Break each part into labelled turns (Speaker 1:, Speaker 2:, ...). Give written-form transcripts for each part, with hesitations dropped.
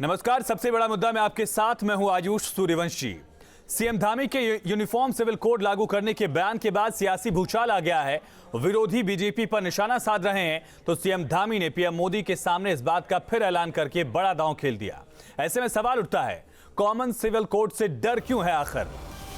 Speaker 1: नमस्कार, सबसे बड़ा मुद्दा में आपके साथ मैं हूं आयुष सूर्यवंशी। सीएम धामी के यूनिफॉर्म सिविल कोड लागू करने के बयान के बाद सियासी भूचाल आ गया है। विरोधी बीजेपी पर निशाना साध रहे हैं तो सीएम धामी ने पीएम मोदी के सामने इस बात का फिर ऐलान करके बड़ा दांव खेल दिया। ऐसे में सवाल उठता है, कॉमन सिविल कोड से डर क्यों है? आखिर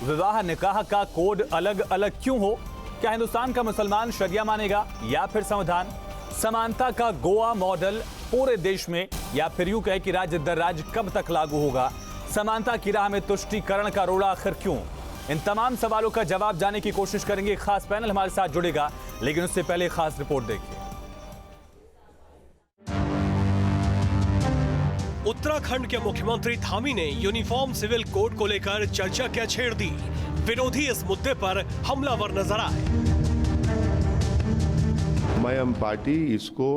Speaker 1: विवाह निकाह का कोड अलग अलग क्यों हो? क्या हिंदुस्तान का मुसलमान शरिया मानेगा या फिर संविधान? समानता का गोवा मॉडल पूरे देश में, या फिर यूं कहे कि राज्य दर राज्य कब तक लागू होगा? समानता की राह में तुष्टीकरण का रोड़ा आखिर क्यों? इन तमाम सवालों का जवाब जानने की कोशिश करेंगे। एक खास पैनल हमारे साथ जुड़ेगा, लेकिन उससे पहले खास रिपोर्ट देखिए।
Speaker 2: उत्तराखंड के मुख्यमंत्री धामी ने यूनिफॉर्म सिविल कोड को लेकर चर्चा क्या छेड़ दी। विरोधी इस मुद्दे पर हमलावर नजर आए।
Speaker 3: एमआईएम पार्टी इसको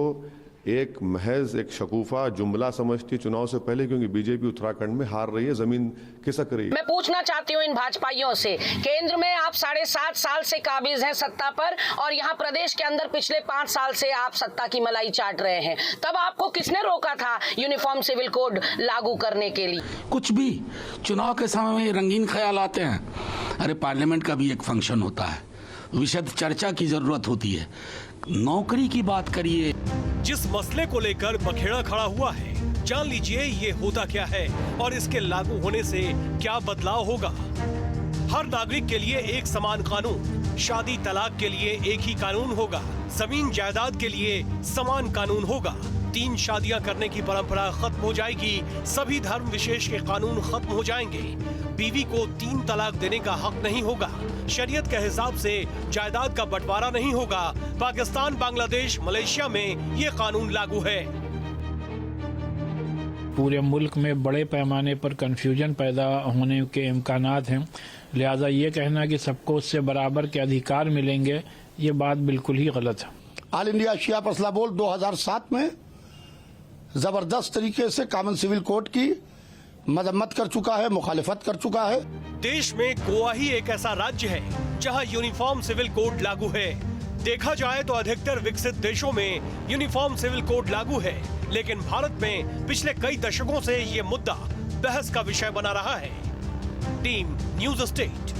Speaker 3: एक महज एक शकूफा जुमला समझती चुनाव से पहले, क्योंकि बीजेपी उत्तराखंड में हार रही है, जमीन खिसक रही है।
Speaker 4: मैं पूछना चाहती हूँ इन भाजपाइयों से, केंद्र में आप 7.5 साल से काबिज हैं सत्ता पर, और यहाँ प्रदेश के अंदर पिछले 5 साल से आप सत्ता की मलाई चाट रहे हैं। तब आपको किसने रोका था यूनिफॉर्म सिविल कोड लागू करने के लिए?
Speaker 5: कुछ भी चुनाव के समय में रंगीन ख्याल आते हैं। अरे पार्लियामेंट का भी एक फंक्शन होता है, विशद चर्चा की जरूरत होती है। नौकरी की बात करिए।
Speaker 2: जिस मसले को लेकर बखेड़ा खड़ा हुआ है, जान लीजिए ये होता क्या है और इसके लागू होने से क्या बदलाव होगा। हर नागरिक के लिए एक समान कानून, शादी तलाक के लिए एक ही कानून होगा, जमीन जायदाद के लिए समान कानून होगा, 3 शादियां करने की परंपरा खत्म हो जाएगी, सभी धर्म विशेष के कानून खत्म हो जाएंगे, बीवी को 3 तलाक देने का हक नहीं होगा, शरीयत के हिसाब से जायदाद का बंटवारा नहीं होगा। पाकिस्तान, बांग्लादेश, मलेशिया में ये कानून लागू है।
Speaker 6: पूरे मुल्क में बड़े पैमाने पर कंफ्यूजन पैदा होने के इम्कानात हैं, लिहाजा ये कहना कि सबको उससे बराबर के अधिकार मिलेंगे, ये बात बिल्कुल ही गलत है।
Speaker 7: ऑल इंडिया शिया मसला बोर्ड 2007 में जबरदस्त तरीके से कॉमन सिविल कोड की मजम्मत कर चुका है, मुखालिफत कर चुका है।
Speaker 2: देश में गोवा ही एक ऐसा राज्य है जहां यूनिफॉर्म सिविल कोड लागू है। देखा जाए तो अधिकतर विकसित देशों में यूनिफॉर्म सिविल कोड लागू है, लेकिन भारत में पिछले कई दशकों से ये मुद्दा बहस का विषय बना रहा है। Team news state.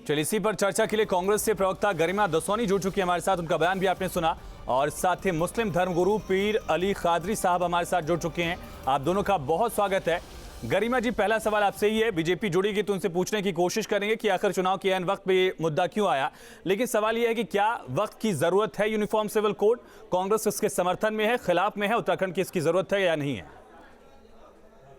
Speaker 1: चलिए, इसी पर चर्चा के लिए कांग्रेस से प्रवक्ता गरिमा दसौनी जुड़ चुकी है हमारे साथ। उनका बयान भी आपने सुना, और साथ ही मुस्लिम धर्मगुरु पीर अली कादरी साहब हमारे साथ जुड़ चुके हैं। आप दोनों का बहुत स्वागत है। गरिमा जी, पहला सवाल आपसे ही है, बीजेपी जुड़ेगी तो उनसे पूछने की कोशिश करेंगे कि आखिर चुनाव के ऐन वक्त पे ये मुद्दा क्यों आया, लेकिन सवाल यह है कि क्या वक्त की जरूरत है यूनिफॉर्म सिविल कोड? कांग्रेस इसके समर्थन में है, खिलाफ में है? उत्तराखंड की इसकी जरूरत है या नहीं है?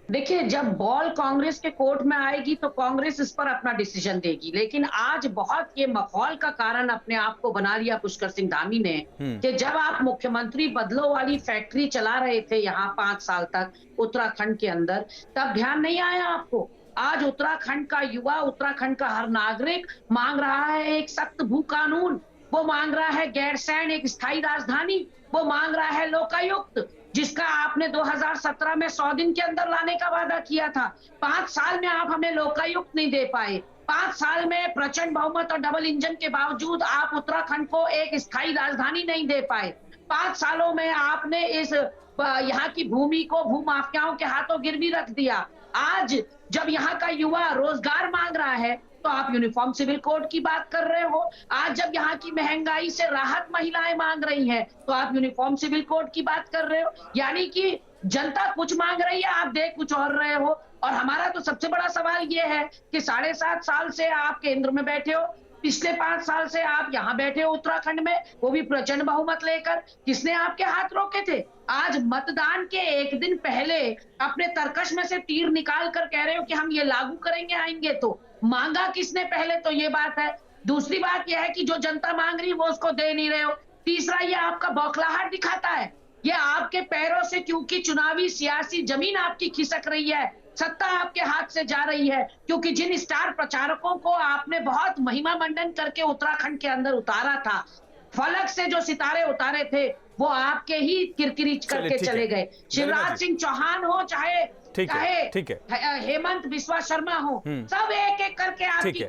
Speaker 4: देखिए, जब बॉल कांग्रेस के कोर्ट में आएगी तो कांग्रेस इस पर अपना डिसीजन देगी, लेकिन आज बहुत ये मखौल का कारण अपने आप को बना लिया पुष्कर सिंह धामी ने कि जब आप मुख्यमंत्री बदलो वाली फैक्ट्री चला रहे थे यहाँ 5 साल तक उत्तराखंड के अंदर, तब ध्यान नहीं आया आपको? आज उत्तराखंड का युवा, उत्तराखंड का हर नागरिक मांग रहा है एक सख्त भू कानून, वो मांग रहा है गैरसैंण एक स्थायी राजधानी, वो मांग रहा है लोकायुक्त, जिसका आपने 2017 में 100 दिन के अंदर लाने का वादा किया था। 5 साल में आप हमें लोकायुक्त नहीं दे पाए। 5 साल में प्रचंड बहुमत और डबल इंजन के बावजूद आप उत्तराखंड को एक स्थायी राजधानी नहीं दे पाए। 5 सालों में आपने इस यहाँ की भूमि को भूमाफियाओं के हाथों गिरवी रख दिया। आज जब यहाँ का युवा रोजगार मांग रहा है तो आप यूनिफॉर्म सिविल कोड की बात कर रहे हो। आज जब यहाँ की महंगाई से राहत महिलाएं मांग रही हैं तो आप यूनिफॉर्म सिविल कोड की बात कर रहे हो। यानी कि जनता कुछ मांग रही है, आप देख कुछ और रहे हो। और हमारा तो सबसे बड़ा सवाल ये है कि 7.5 साल से आप केंद्र में बैठे हो, पिछले 5 साल से आप यहाँ बैठे हो उत्तराखंड में, वो भी प्रचंड बहुमत लेकर। किसने आपके हाथ रोके थे? आज मतदान के एक दिन पहले अपने तरकश में से तीर निकाल कर कह रहे हो कि हम ये लागू करेंगे आएंगे, तो मांगा किसने पहले? तो ये बात है। दूसरी बात यह है कि जो जनता मांग रही है वो उसको दे नहीं रहे हो। तीसरा, ये आपका बौखलाहट दिखाता है, ये आपके पैरों से, क्योंकि चुनावी सियासी जमीन आपकी खिसक रही है, सत्ता आपके हाथ से जा रही है, क्योंकि जिन स्टार प्रचारकों को आपने बहुत महिमा मंडन करके उत्तराखंड के अंदर उतारा था, फलक से जो सितारे उतारे थे वो आपके ही किरकिरी करके चले गए। शिवराज सिंह चौहान हो, चाहे
Speaker 1: ठीक है,
Speaker 4: हेमंत बिस्वा शर्मा हो, सब एक एक करके आपकी